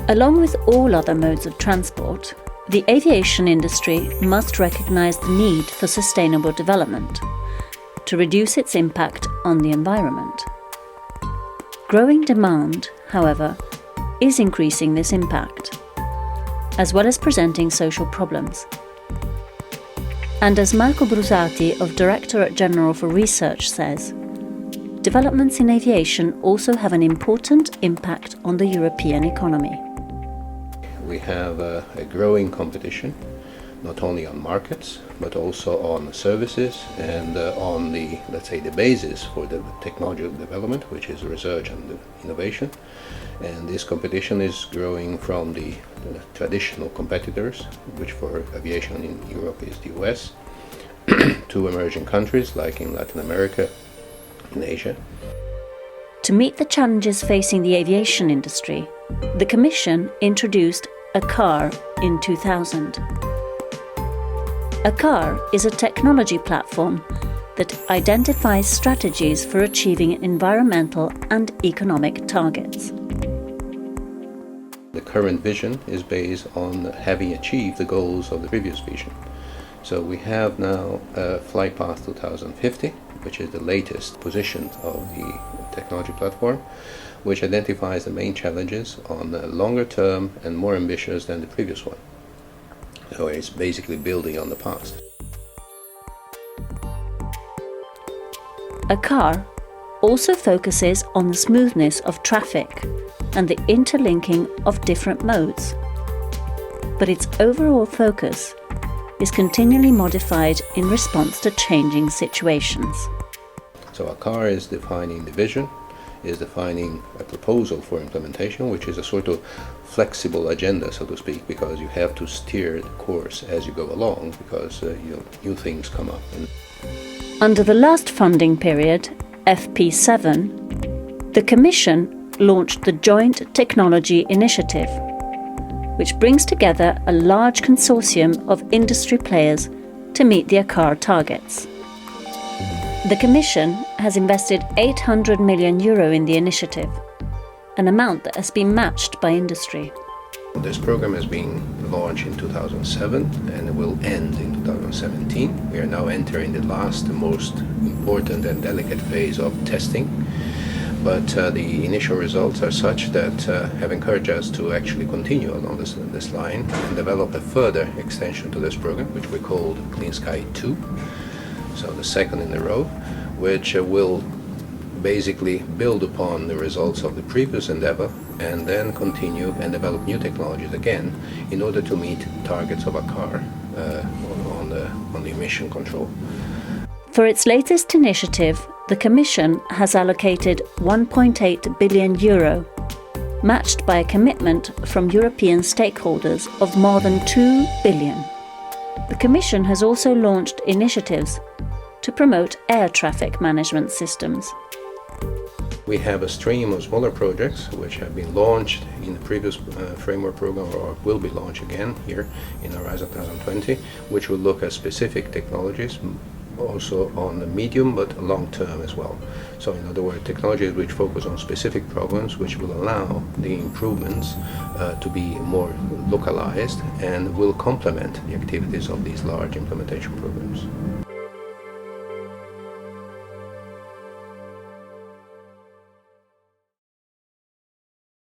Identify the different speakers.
Speaker 1: Along with all other modes of transport, the aviation industry must recognise the need for sustainable development to reduce its impact on the environment. Growing demand, however, is increasing this impact, as well as presenting social problems. And as Marco Brusati of Directorate General for Research says, developments in aviation also have an important impact on the European economy.
Speaker 2: We have a growing competition, not only on markets, but also on services and on the, let's say, the basis for the technological development, which is research and innovation. And this competition is growing from the traditional competitors, which for aviation in Europe is the US, to emerging countries like in Latin America, in Asia.
Speaker 1: To meet the challenges facing the aviation industry, the Commission introduced a CAR in 2000. A CAR is a technology platform that identifies strategies for achieving environmental and economic targets.
Speaker 2: The current vision is based on having achieved the goals of the previous vision. So we have now Flight Path 2050, which is the latest position of the technology platform, which identifies the main challenges on a longer term and more ambitious than the previous one. So it's basically building on the past.
Speaker 1: A CAR also focuses on the smoothness of traffic and the interlinking of different modes. But its overall focus is continually modified in response to changing situations.
Speaker 2: So a CAR is defining the vision, is defining a proposal for implementation, which is a sort of flexible agenda, so to speak, because you have to steer the course as you go along, because new things come up.
Speaker 1: Under the last funding period, FP7, the Commission launched the Joint Technology Initiative, which brings together a large consortium of industry players to meet the ACAR targets. The Commission has invested €800 million in the initiative, an amount that has been matched by industry.
Speaker 2: This program has been launched in 2007 and it will end in 2017. We are now entering the last, most important and delicate phase of testing. But the initial results are such that have encouraged us to actually continue along this line and develop a further extension to this program, which we called Clean Sky 2. So the second in a row, which will basically build upon the results of the previous endeavor and then continue and develop new technologies again in order to meet targets of a car on the emission control.
Speaker 1: For its latest initiative, the Commission has allocated €1.8 billion, matched by a commitment from European stakeholders of more than €2 billion. The Commission has also launched initiatives to promote air traffic management systems.
Speaker 2: We have a stream of smaller projects which have been launched in the previous framework program or will be launched again here in Horizon 2020, which will look at specific technologies, also on the medium but long term as well. So in other words, technologies which focus on specific problems which will allow the improvements to be more localized and will complement the activities of these large implementation programs.